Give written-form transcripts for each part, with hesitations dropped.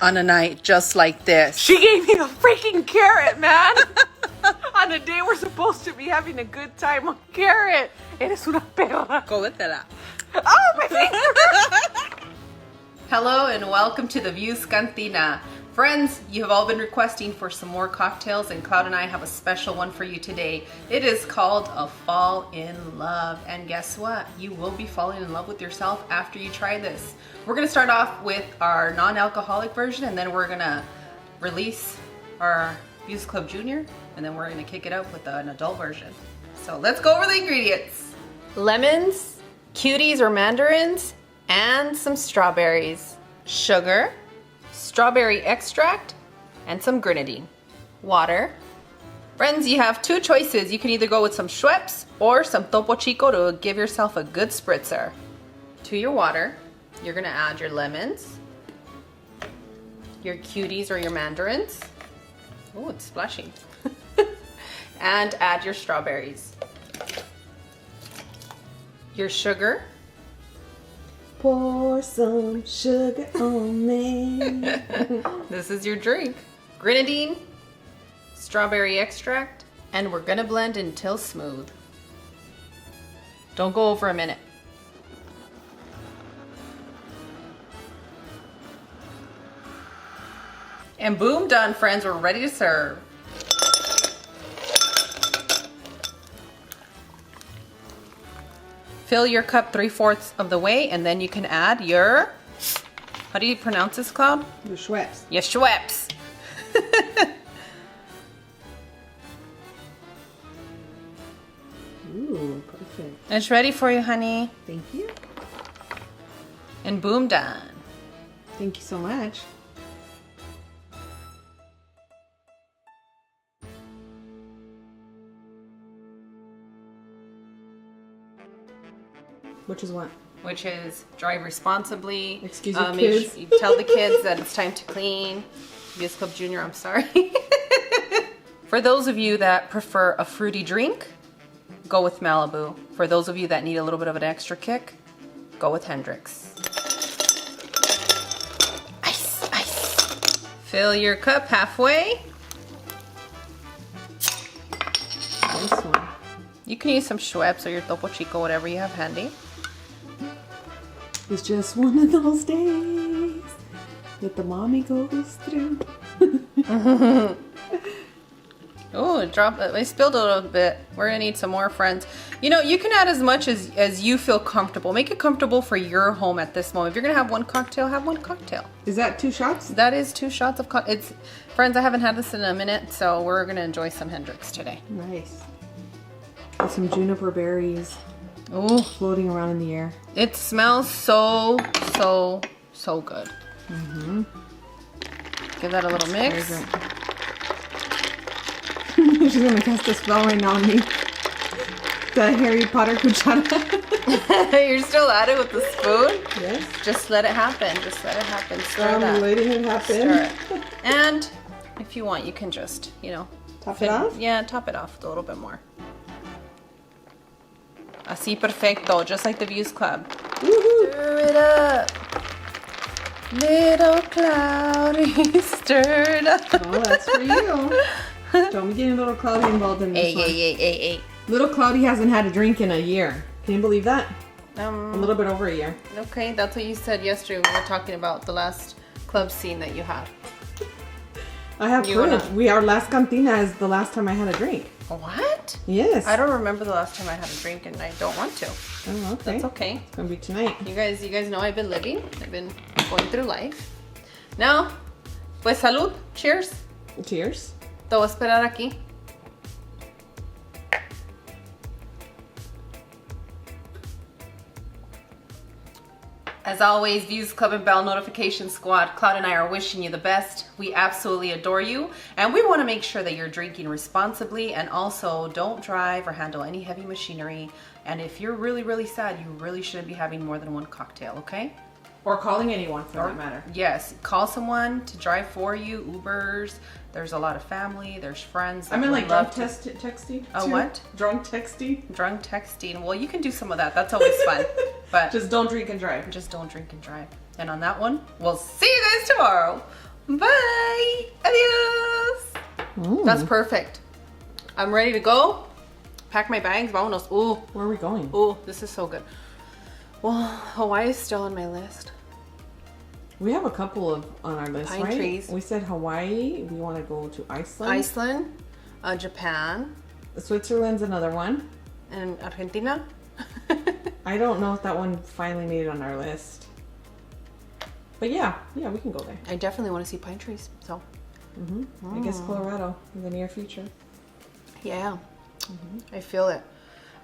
On a night just like this. She gave me the freaking carrot, man. On a day we're supposed to be having a good time on carrot. Eres una perra. Cómetela. Oh, my finger. Hello and welcome to the Views Cantina. Friends, you have all been requesting for some more cocktails, and Cloud and I have a special one for you today. It is called a fall in love. And guess what? You will be falling in love with yourself after you try this. We're gonna start off with our non-alcoholic version, and then we're gonna release our Views Club Junior, and then we're gonna kick it up with an adult version. So let's go over the ingredients. Lemons, cuties or mandarins, and some strawberries. Sugar, strawberry extract, and some grenadine. Water. Friends, you have two choices. You can either go with some Schweppes or some Topo Chico to give yourself a good spritzer. To your water, you're gonna add your lemons, your cuties or your mandarins. Oh, it's splashing. And add your strawberries. Your sugar. Pour some sugar on me. This is your drink. Grenadine, strawberry extract, and we're gonna blend until smooth. Don't go over a minute. And boom, done, friends. We're ready to serve. Fill your cup 3/4 of the way, and then you can add your, how do you pronounce this, Cloud? Your Schweppes. Your Schweppes. Ooh, perfect. It's ready for you, honey. Thank you. And boom, done. Thank you so much. Which is what? Which is drive responsibly. Excuse your kids. You tell the kids that it's time to clean. Views Club Junior, I'm sorry. For those of you that prefer a fruity drink, go with Malibu. For those of you that need a little bit of an extra kick, go with Hendricks. Ice, ice. Fill your cup halfway. This one. You can use some Schweppes or your Topo Chico, whatever you have handy. It's just one of those days that the mommy goes through. Oh, it dropped. I spilled a little bit. We're gonna need some more, friends. You know, you can add as much as you feel comfortable. Make it comfortable for your home at this moment. If you're gonna have one cocktail, have one cocktail. Is that 2 shots? That is 2 shots of it's friends, I haven't had this in a minute, so we're gonna enjoy some Hendricks today. Nice. With some juniper berries. Oh, Floating around in the air. it smells so good. Mm-hmm. Give that a little mix. She's gonna cast a spell right now on me. The Harry Potter cuchara. You're still at it with the spoon? Yes. Just let it happen. Just let it happen. Stir I'm that. letting it happen. Stir it. And if you want, you can just, Top it off? Yeah, top it off with a little bit more. Así perfecto, just like the Views Club. Woohoo! Stir it up. Little cloudy, stir it up. Oh, that's for you. Don't be getting little Cloudy involved in this one. Hey. Little Cloudy hasn't had a drink in a year. Can you believe that? A Um, little bit over a year. okay, that's what you said yesterday when we were talking about the last club scene that you had. I have You and proof. Our last cantina is the last time I had a drink. What? Yes. I don't remember the last time I had a drink, and I don't want to. Oh, okay. That's okay. It's gonna be tonight. You guys know I've been living. I've been going through life. Now, pues salud. Cheers. Cheers. Te voy a esperar aquí. As always, Views Club and Bell Notification Squad, Cloud and I are wishing you the best. We absolutely adore you, and we want to make sure that you're drinking responsibly, and also don't drive or handle any heavy machinery. And if you're really sad, you really shouldn't be having more than one cocktail, okay? Or calling anyone for that matter. Yes, call someone to drive for you, Ubers. There's a lot of family, there's friends. I mean, like love drunk texting. Oh, too. what? Drunk texting. Drunk texting. Well, you can do some of that. That's always fun. But Just don't drink and drive. just don't drink and drive. And on that one, we'll see you guys tomorrow. Bye. Adios. That's perfect. I'm ready to go. Pack my bags. Vámonos. Ooh. Where are we going? Ooh, this is so good. Well, Hawaii is still on my list. We have a couple of on our list, Pine right? trees. We said Hawaii. We want to go to Iceland. Iceland, Japan, Switzerland's another one. and Argentina. I don't know if that one finally made it on our list. But yeah, we can go there. I definitely want to see pine trees. So, I guess Colorado in the near future. yeah, I feel it.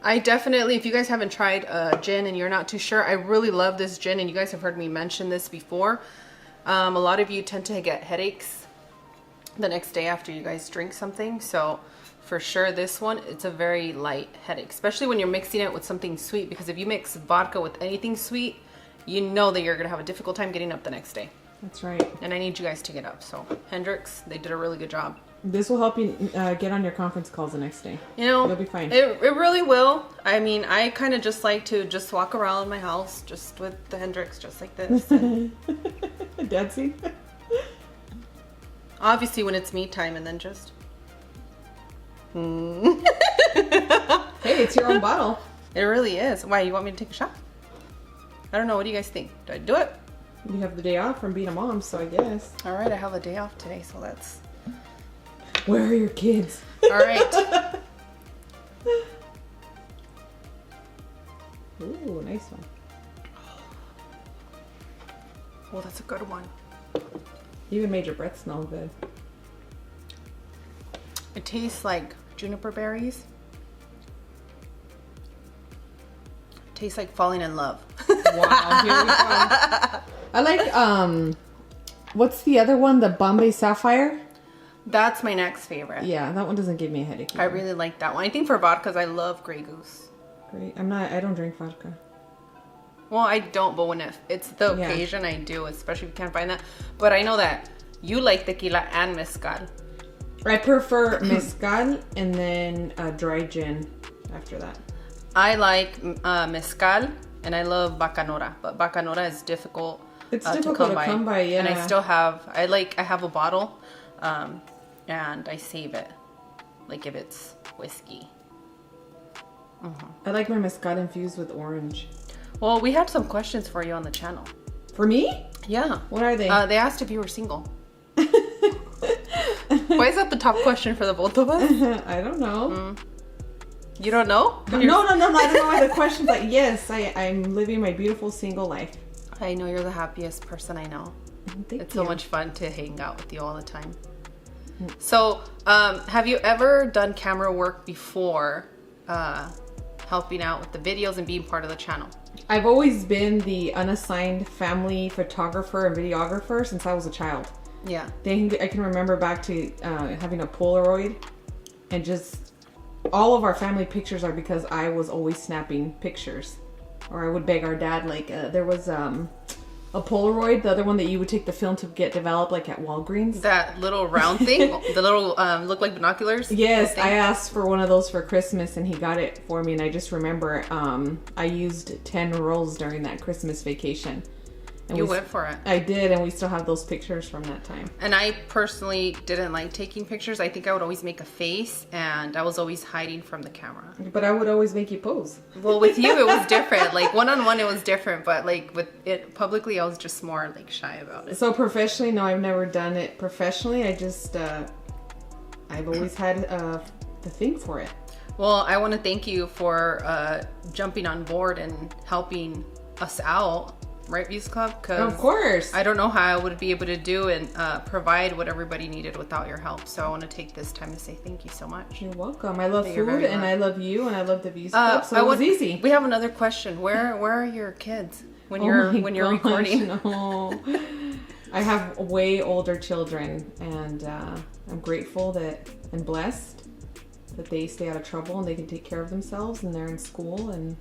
I definitely, if you guys haven't tried gin and you're not too sure, I really love this gin, and you guys have heard me mention this before. A lot of you tend to get headaches the next day after you guys drink something. So for sure, this one, it's a very light headache, especially when you're mixing it with something sweet, because if you mix vodka with anything sweet, you know that you're going to have a difficult time getting up the next day. That's right. And I need you guys to get up. So Hendricks, they did a really good job. This will help you get on your conference calls the next day. You know, you'll be fine. It really will. I mean, I kind of just like to just walk around my house just with the Hendricks, just like this. Dad scene? Obviously when it's me time, and then just... Hey, it's your own bottle. It really is. Why, you want me to take a shot? I don't know. What do you guys think? Do I do it? You have the day off from being a mom, so I guess. All right, I have a day off today, so that's... Where are your kids? All right. Ooh, nice one. Well, that's a good one. You even made your breath smell good. It tastes like juniper berries. It tastes like falling in love. Wow, here we go. I like, what's the other one? The Bombay Sapphire? That's my next favorite. Yeah, that one doesn't give me a headache either. I really like that one. I think for vodkas, I love Grey Goose. Great. I don't drink vodka. Well, I don't, but when it's the Yeah. occasion, I do, especially if you can't find that. But I know that you like tequila and mezcal. I prefer mezcal and then dry gin after that. I like mezcal, and I love bacanora, but bacanora is difficult. It's difficult to come by, yeah. And I still have, I have a bottle, and I save it, like if it's whiskey. I like my mezcal infused with orange. Well, we had some questions for you on the channel. For me? Yeah. What are they? They asked if you were single. Why is that the top question for the both of us? I don't know. You don't know? No, I don't know why the question's like, yes, I'm living my beautiful single life. I know you're the happiest person I know. Thank It's you. so much fun to hang out with you all the time. So, have you ever done camera work before, helping out with the videos and being part of the channel? I've always been the unassigned family photographer and videographer since I was a child. Yeah. I can remember back to having a Polaroid, and just all of our family pictures are because I was always snapping pictures. Or I would beg our dad, like there was a Polaroid, the other one that you would take the film to get developed, like at Walgreens. That little round thing, the little look like binoculars. Yes, thing. I asked for one of those for Christmas and he got it for me, and I just remember I used 10 rolls during that Christmas vacation. And You went for it. I did, and we still have those pictures from that time. And I personally didn't like taking pictures. I think I would always make a face, and I was always hiding from the camera. But I would always make you pose. Well, with you, it was different. Like, one-on-one, it was different. But, like, with it publicly, I was just more, like, shy about it. So professionally, no, I've never done it professionally. I just, I've always had the thing for it. Well, I want to thank you for jumping on board and helping us out. Right, Views Club? 'Cause Of course. I don't know how I would be able to do and provide what everybody needed without your help. So I want to take this time to say thank you so much. You're welcome. I love You're food, very and welcome. I love you, and I love the Views Club, so it was easy. We have another question. Where are your kids when Oh you're my gosh, recording? No. I have way older children, and I'm grateful and blessed that they stay out of trouble and they can take care of themselves, and they're in school, and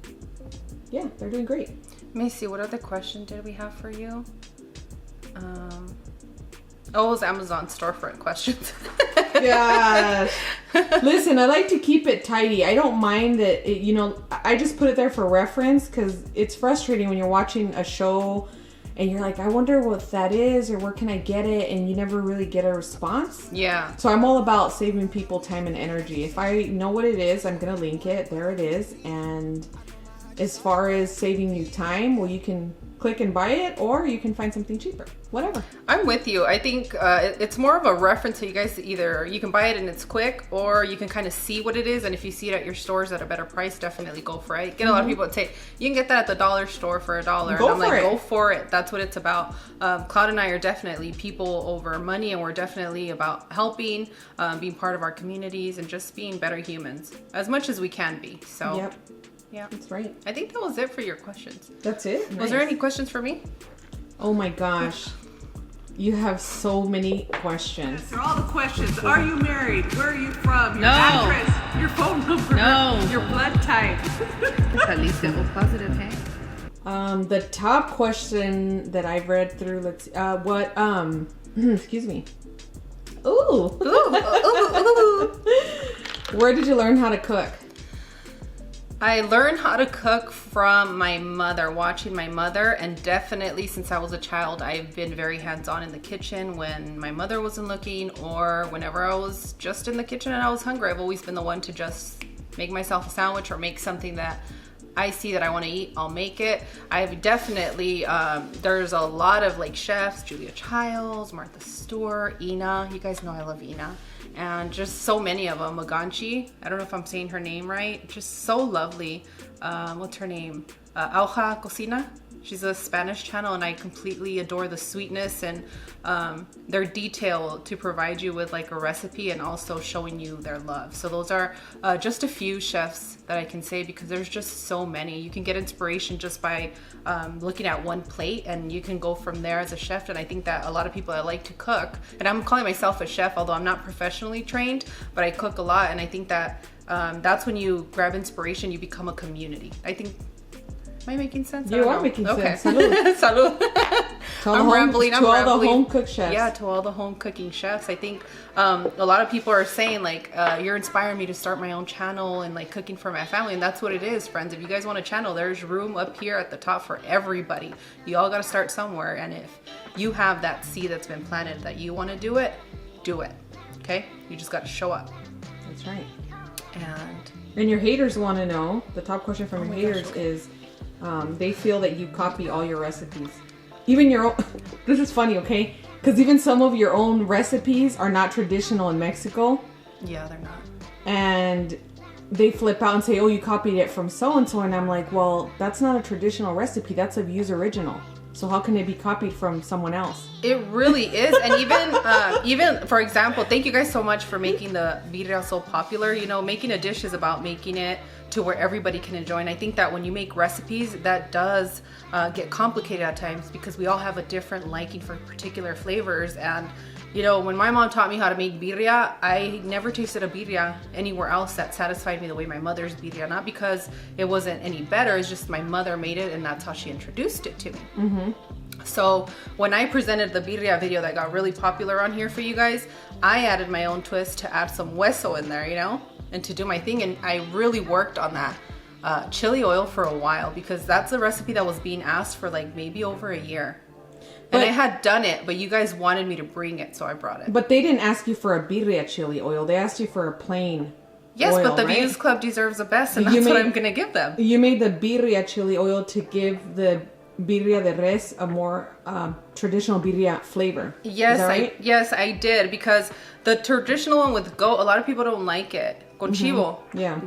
yeah, they're doing great. Let me see, what other question did we have for you? It was Amazon storefront questions. Gosh. Listen, I like to keep it tidy. I don't mind that, I just put it there for reference, because it's frustrating when you're watching a show and you're like, I wonder what that is, or where can I get it, and you never really get a response. Yeah. So I'm all about saving people time and energy. If I know what it is, I'm gonna link it. There it is. And as far as saving you time, well, you can click and buy it, or you can find something cheaper. Whatever. I'm with you. I think it's more of a reference so you guys either you can buy it and it's quick, or you can kind of see what it is, and if you see it at your stores at a better price, definitely go for it. Get a lot of people that say you can get that at the dollar store for $1, and I'm like, go for it. That's what it's about. Cloud and I are definitely people over money, and we're definitely about helping, being part of our communities, and just being better humans as much as we can be. So. Yep. Yeah, that's right. I think that was it for your questions. That's it? Nice. Was there any questions for me? Oh my gosh. You have so many questions. Yes, they're all the questions. Are you married? Where are you from? Your No. address, your phone number, No. your blood type. At least it was positive, hey? The top question that I've read through, let's see, excuse me. Ooh. Where did you learn how to cook? I learned how to cook from my mother, watching my mother, and definitely since I was a child, I've been very hands-on in the kitchen when my mother wasn't looking, or whenever I was just in the kitchen and I was hungry. I've always been the one to just make myself a sandwich or make something that I see that I want to eat, I'll make it. I've definitely, there's a lot of like chefs, Julia Childs, Martha Stewart, Ina. You guys know I love Ina. And just so many of them. Maganchi, I don't know if I'm saying her name right. Just so lovely. What's her name? Auja Cocina. She's a Spanish channel, and I completely adore the sweetness and their detail to provide you with like a recipe and also showing you their love. So those are just a few chefs that I can say, because there's just so many. You can get inspiration just by looking at one plate, and you can go from there as a chef. And I think that a lot of people that like to cook, and I'm calling myself a chef, although I'm not professionally trained, but I cook a lot. And I think that that's when you grab inspiration, you become a community. I think. Am I making sense? You are making sense. Salud. Salud. I'm rambling. To all the home cook chefs. Yeah, to all the home cooking chefs. I think a lot of people are saying like, you're inspiring me to start my own channel and like cooking for my family. And that's what it is, friends. If you guys want a channel, there's room up here at the top for everybody. You all got to start somewhere. And if you have that seed that's been planted that you want to do it, do it. Okay? You just got to show up. That's right. And your haters want to know, the top question from your haters is, they feel that you copy all your recipes. Even your own, this is funny, okay? Because even some of your own recipes are not traditional in Mexico. yeah, they're not. And they flip out and say, oh, you copied it from so-and-so. And I'm like, well, that's not a traditional recipe. That's a Views original. So how can it be copied from someone else? It really is. And even for example, thank you guys so much for making the birria so popular. You know, making a dish is about making it to where everybody can enjoy. And I think that when you make recipes, that does get complicated at times, because we all have a different liking for particular flavors. And you know, when my mom taught me how to make birria, I never tasted a birria anywhere else that satisfied me the way my mother's birria. Not because it wasn't any better, it's just my mother made it and that's how she introduced it to me. Mm-hmm. So when I presented the birria video that got really popular on here for you guys, I added my own twist to add some hueso in there, you know, and to do my thing. And I really worked on that chili oil for a while, because that's a recipe that was being asked for like maybe over a year. And I had done it, but you guys wanted me to bring it, so I brought it. But they didn't ask you for a birria chili oil. They asked you for a plain yes, oil, but the right? Views Club deserves the best, and that's what I'm going to give them. You made the birria chili oil to give the birria de res a more traditional birria flavor. Yes, Is that right? yes, I did, because the traditional one with goat, a lot of people don't like it. Con chivo. Yeah.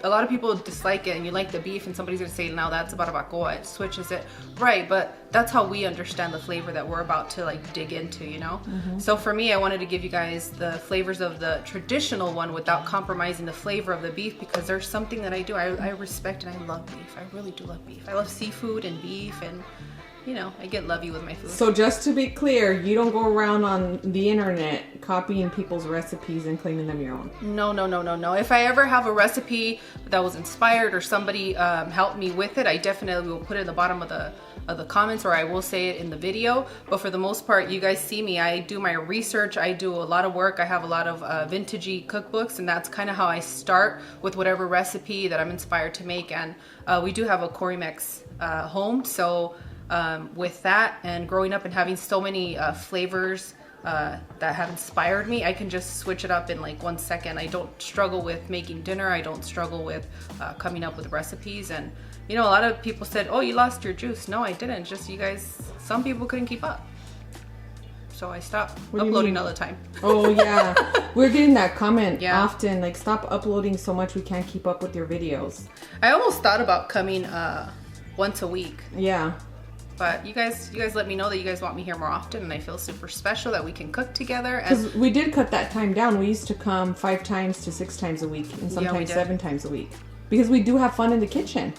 A lot of people dislike it, and you like the beef, and somebody's going to say, now that's barbacoa. It switches it. Right, but that's how we understand the flavor that we're about to like dig into, you know? Mm-hmm. So for me, I wanted to give you guys the flavors of the traditional one without compromising the flavor of the beef, because there's something that I do. I respect and I love beef. I really do love beef. I love seafood and beef, and you know, I get lovey with my food. So just to be clear, you don't go around on the internet copying people's recipes and claiming them your own. No. If I ever have a recipe that was inspired or somebody helped me with it, I definitely will put it in the bottom of the comments, or I will say it in the video. But for the most part, you guys see me. I do my research. I do a lot of work. I have a lot of vintagey cookbooks, and that's kind of how I start with whatever recipe that I'm inspired to make. And we do have a Corimex home, so with that and growing up and having so many flavors that have inspired me, I can just switch it up in like 1 second. I don't struggle with making dinner. I don't struggle with coming up with recipes. And you know, a lot of people said, oh, you lost your juice. No, I didn't. Just you guys, some people couldn't keep up. So I stopped uploading all the time. Oh yeah, we're getting that comment often, like, stop uploading so much, we can't keep up with your videos. I almost thought about coming once a week. Yeah. But you guys let me know that you guys want me here more often, and I feel super special that we can cook together. Because we did cut that time down. We used to come 5 times to 6 times a week, and sometimes 7 times a week, because we do have fun in the kitchen.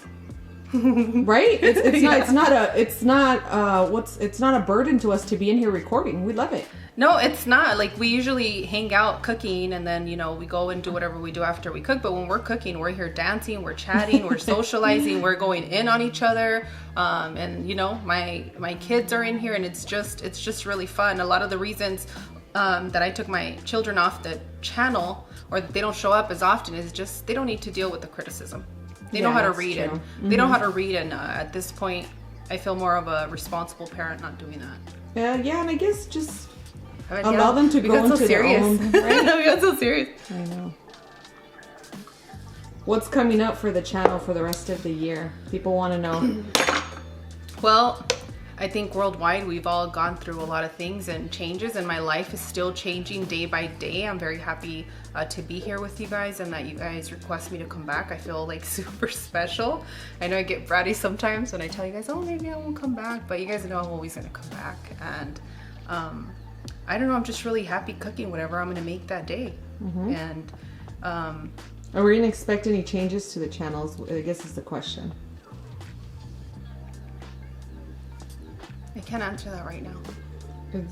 Right? It's not a burden to us to be in here recording. We love it. No, it's not. Like, we usually hang out cooking, and then, you know, we go and do whatever we do after we cook. But when we're cooking, we're here dancing, we're chatting, we're socializing, we're going in on each other. And you know, my kids are in here, and it's just really fun. A lot of the reasons that I took my children off the channel, or that they don't show up as often, is just they don't need to deal with the criticism. They know how to read it. They know how to read, and at this point, I feel more of a responsible parent not doing that. Yeah, and I guess just allow them to go into their own. Right? We got so serious. I know. What's coming up for the channel for the rest of the year? People want to know. Well, I think worldwide we've all gone through a lot of things and changes, and my life is still changing day by day. I'm very happy to be here with you guys, and that you guys request me to come back. I feel like super special. I know I get bratty sometimes when I tell you guys, oh, maybe I won't come back, but you guys know I'm always gonna come back. And I don't know, I'm just really happy cooking whatever I'm gonna make that day. And are we gonna expect any changes to the channels? I guess is the question. I can't answer that right now.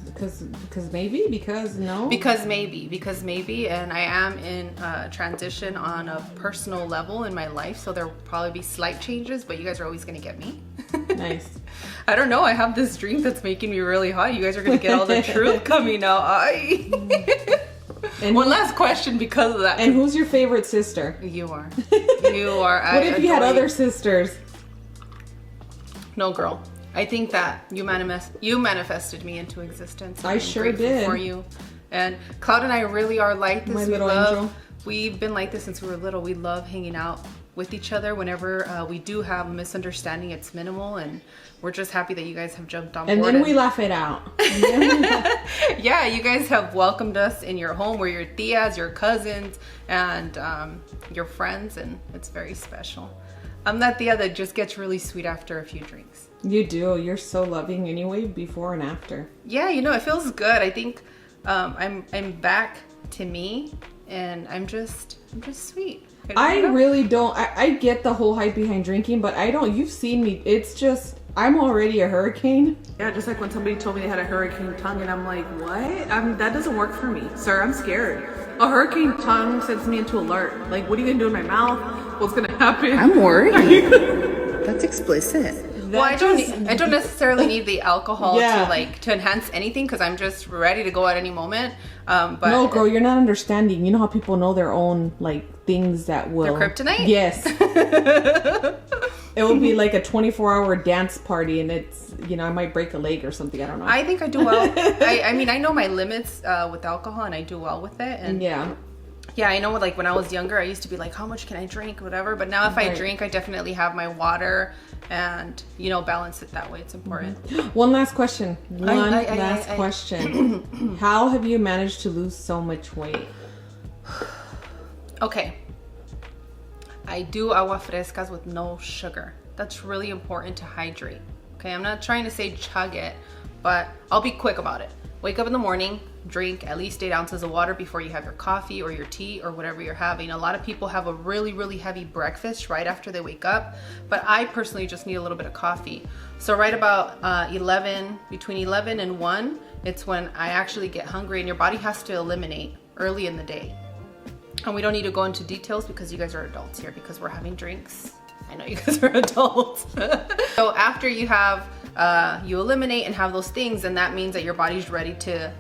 Because maybe, because no? Because maybe, and I am in transition on a personal level in my life, so there'll probably be slight changes, but you guys are always gonna get me. Nice. I don't know, I have this drink that's making me really hot. You guys are gonna get all the truth coming out. And one last question because of that. And who's your favorite sister? You are. You are. What if you had other sisters? No, girl. I think that you manifested me into existence. I sure did. For you. And Cloud and I really are like this. My little angel. We've been like this since we were little. We love hanging out with each other. Whenever we do have a misunderstanding, it's minimal, and we're just happy that you guys have jumped on board. And then we laugh it out. Yeah, you guys have welcomed us in your home. We're your tias, your cousins, and your friends, and it's very special. I'm that tia that just gets really sweet after a few drinks. You do. You're so loving anyway, before and after. Yeah, you know, it feels good. I think I'm back to me, and I'm just sweet. I really don't. I get the whole hype behind drinking, but I don't. You've seen me. It's just, I'm already a hurricane. Yeah, just like when somebody told me they had a hurricane tongue, and I'm like, what? That doesn't work for me, sir. I'm scared. A hurricane tongue sends me into alert. Like, what are you gonna do in my mouth? What's gonna happen? I'm worried. That's explicit. Well, I don't necessarily need the alcohol to enhance anything, because I'm just ready to go at any moment. But no, girl, you're not understanding. You know how people know their own things that will. Their kryptonite? Yes. It will be like a 24-hour dance party, and it's, I might break a leg or something. I don't know. I think I do well. I mean, I know my limits with alcohol, and I do well with it. And yeah, I know, when I was younger, I used to be like, how much can I drink, whatever. But now if I drink, I definitely have my water and, balance it that way. It's important. One last question. Question. How have you managed to lose so much weight? Okay. I do agua frescas with no sugar. That's really important to hydrate. Okay, I'm not trying to say chug it, but I'll be quick about it. Wake up in the morning, drink at least 8 ounces of water before you have your coffee or your tea or whatever you're having. A lot of people have a really, really heavy breakfast right after they wake up, but I personally just need a little bit of coffee. So right about between 11 and 1, it's when I actually get hungry, and your body has to eliminate early in the day. And we don't need to go into details because you guys are adults here, because we're having drinks. I know you guys are adults. So after you have, you eliminate and have those things, and that means that your body's ready to,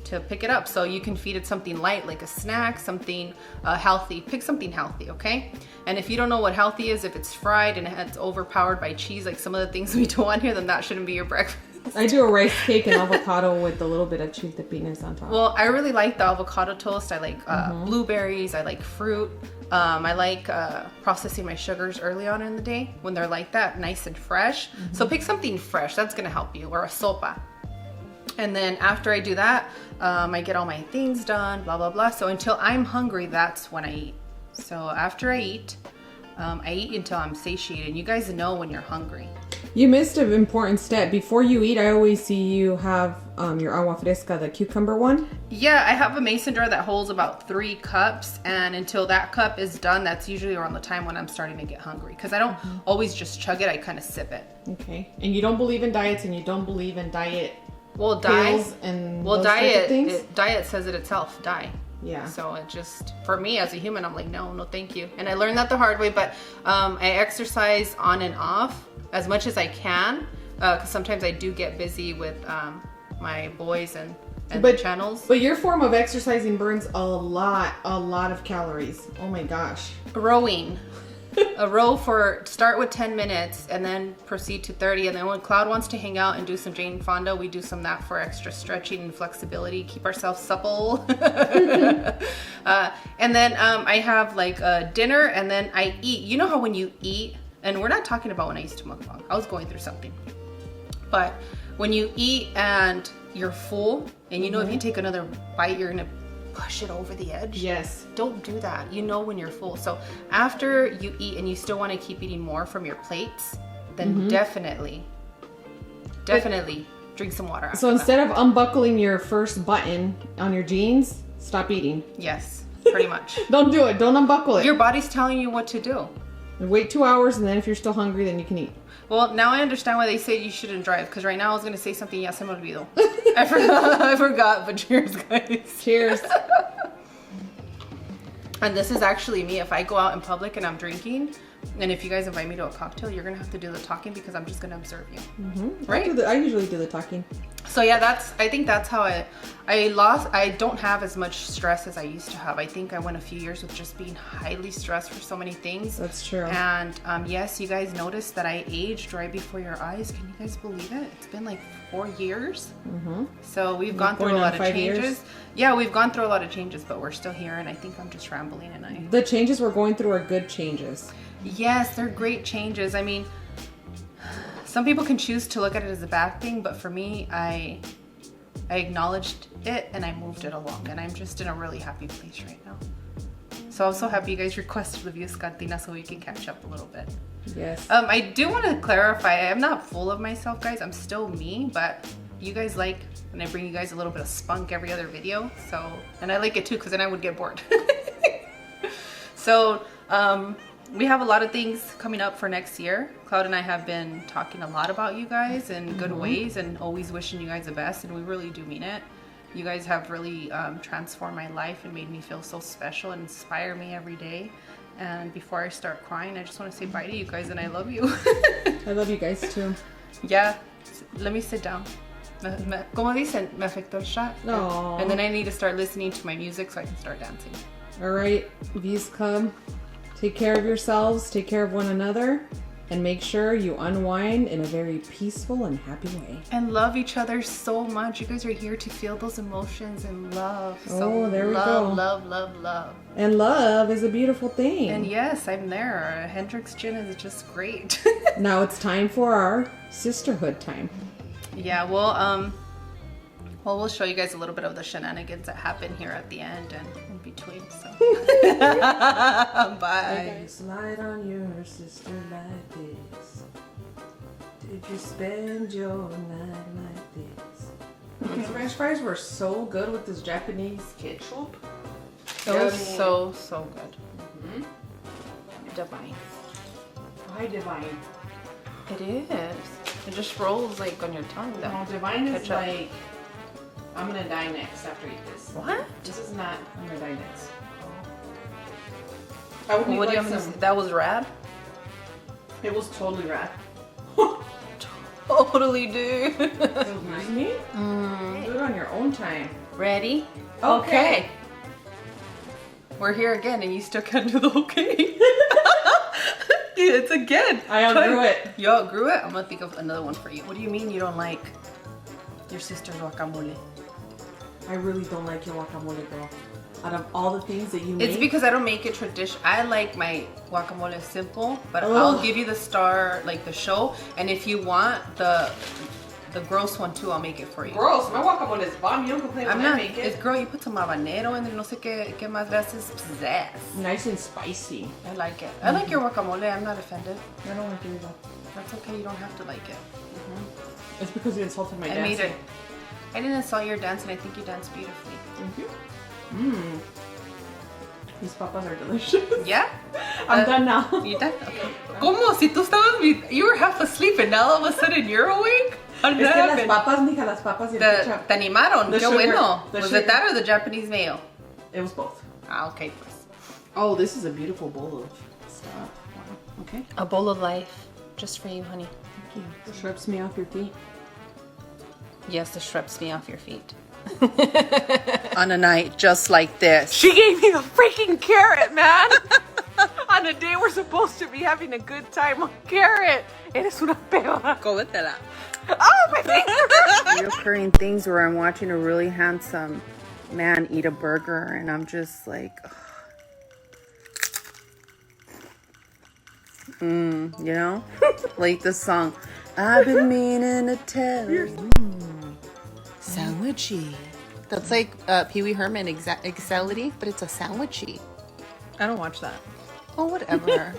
to to pick it up. So you can feed it something light, like a snack, something healthy. Pick something healthy, okay? And if you don't know what healthy is, if it's fried and it's overpowered by cheese, like some of the things we do on here, then that shouldn't be your breakfast. I do a rice cake and avocado with a little bit of cheese dippiness on top. Well, I really like the avocado toast. I like blueberries. I like fruit. I like processing my sugars early on in the day when they're like that, nice and fresh. So pick something fresh. That's going to help you. Or a sopa. And then after I do that, I get all my things done, blah, blah, blah. So until I'm hungry, that's when I eat. So after I eat until I'm satiated. You guys know when you're hungry. You missed an important step. Before you eat, I always see you have your agua fresca, the cucumber one. Yeah, I have a mason jar that holds about 3 cups, and until that cup is done, that's usually around the time when I'm starting to get hungry, because I don't always just chug it, I kind of sip it. Okay. And you don't believe in diets, and you don't believe in diet pills and those diet type of things? Diet says it itself, die. Yeah. So it just, for me as a human, I'm like, no, thank you. And I learned that the hard way, but I exercise on and off as much as I can, because sometimes I do get busy with my boys and the channels. But your form of exercising burns a lot of calories. Oh my gosh. Rowing. A row start with 10 minutes and then proceed to 30. And then when Cloud wants to hang out and do some Jane Fonda, we do some that for extra stretching and flexibility, keep ourselves supple. And then I have like dinner, and then I eat. You know how when you eat, and we're not talking about when I used to mukbang. I was going through something. But when you eat and you're full, and you know if you take another bite, you're gonna push it over the edge. Yes. Don't do that. You know when you're full. So after you eat and you still want to keep eating more from your plates, then definitely drink some water. So instead of unbuckling your first button on your jeans, stop eating. Yes, pretty much. Don't do it. Don't unbuckle it. Your body's telling you what to do. Wait 2 hours, and then if you're still hungry, then you can eat. Well, now I understand why they say you shouldn't drive, because right now I was going to say something, ya se me olvidó. I forgot, but cheers, guys. Cheers. And this is actually me. If I go out in public and I'm drinking, and if you guys invite me to a cocktail, you're going to have to do the talking, because I'm just going to observe you. Right? I usually do the talking. So yeah, I think that's how I don't have as much stress as I used to have. I think I went a few years with just being highly stressed for so many things. That's true. And yes, you guys noticed that I aged right before your eyes. Can you guys believe it? It's been like 4 years. So we've gone through a lot of changes. Yeah, we've gone through a lot of changes, but we're still here, and I think I'm just rambling. And the changes we're going through are good changes. Yes, they're great changes. I mean, some people can choose to look at it as a bad thing, but for me, I acknowledged it and I moved it along, and I'm just in a really happy place right now. So I'm so happy you guys requested the Views Cantina so we can catch up a little bit. Yes. I do want to clarify, I'm not full of myself, guys. I'm still me, but you guys like, and I bring you guys a little bit of spunk every other video. So, and I like it too, because then I would get bored. So, we have a lot of things coming up for next year. Cloud and I have been talking a lot about you guys in good ways, and always wishing you guys the best, and we really do mean it. You guys have really transformed my life and made me feel so special and inspire me every day. And before I start crying, I just want to say bye to you guys, and I love you. I love you guys too. Yeah, let me sit down. Como dicen, me afectó el shot. Aww. And then I need to start listening to my music so I can start dancing. All right, Views come. Take care of yourselves, take care of one another, and make sure you unwind in a very peaceful and happy way. And love each other so much. You guys are here to feel those emotions and love. So there we go. love. Love. And love is a beautiful thing. And yes, I'm there. Hendricks Gin is just great. Now it's time for our sisterhood time. Yeah, well, we'll show you guys a little bit of the shenanigans that happen here at the end and in between, so. Bye. Slide on your sister like this. Did you spend your night like this? These French fries were so good with this Japanese ketchup. It was so good. Divine. Why divine? It is. It just rolls like on your tongue. No, divine is like, I'm gonna die next after I eat this. What? This is not, I'm gonna die next. What do you want me to say? That was rad? It was totally rad. Totally, dude. Excuse me? Do it on your own time. Ready? Okay. We're here again and you still can't do the okay. It's again. I outgrew it. You outgrew it? I'm gonna think of another one for you. What do you mean you don't like your sister's guacamole? I really don't like your guacamole, girl. Out of all the things that you make. It's because I don't make it traditional. I like my guacamole simple, but Ugh. I'll give you the star, like the show. And if you want the gross one too, I'll make it for you. Gross. My guacamole is bomb. You don't complain I'm when I not. make It's it. girl. You put some habanero and then no sé qué más le haces. Pizzazz. Nice and spicy. I like it. I like your guacamole. I'm not offended. I don't like it either. That's okay. You don't have to like it. It's because you insulted my I dancing. made it. I didn't insult your dance, and I think you dance beautifully. Thank you. Mmm. These papas are delicious. Yeah. I'm done now. You done? Okay. ¿Cómo? Si tú estabas, you were half asleep, and now all of a sudden you're awake. How did Es that que las happen? papas, mija, las papas y el Te ketchup. animaron. The Qué sugar. bueno. The Was sugar. it that or the Japanese mayo? It was both. Ah, okay, pues. Oh, this is a beautiful bowl of stuff. Wow. Okay. A bowl of life, just for you, honey. Thank you. It strips me off your feet. Yes, this strips me off your feet. On a night just like this. She gave me the freaking carrot, man. On a day we're supposed to be having a good time. Carrot. Eres una peor. Cómetela. Oh, my finger. Reoccurring things where I'm watching a really handsome man eat a burger and I'm just like, you know? Like the song, I've been meaning to tell you. Sandwichy. That's like Pee Wee Herman Excelity, but it's a sandwichy. I don't watch that. Oh, whatever.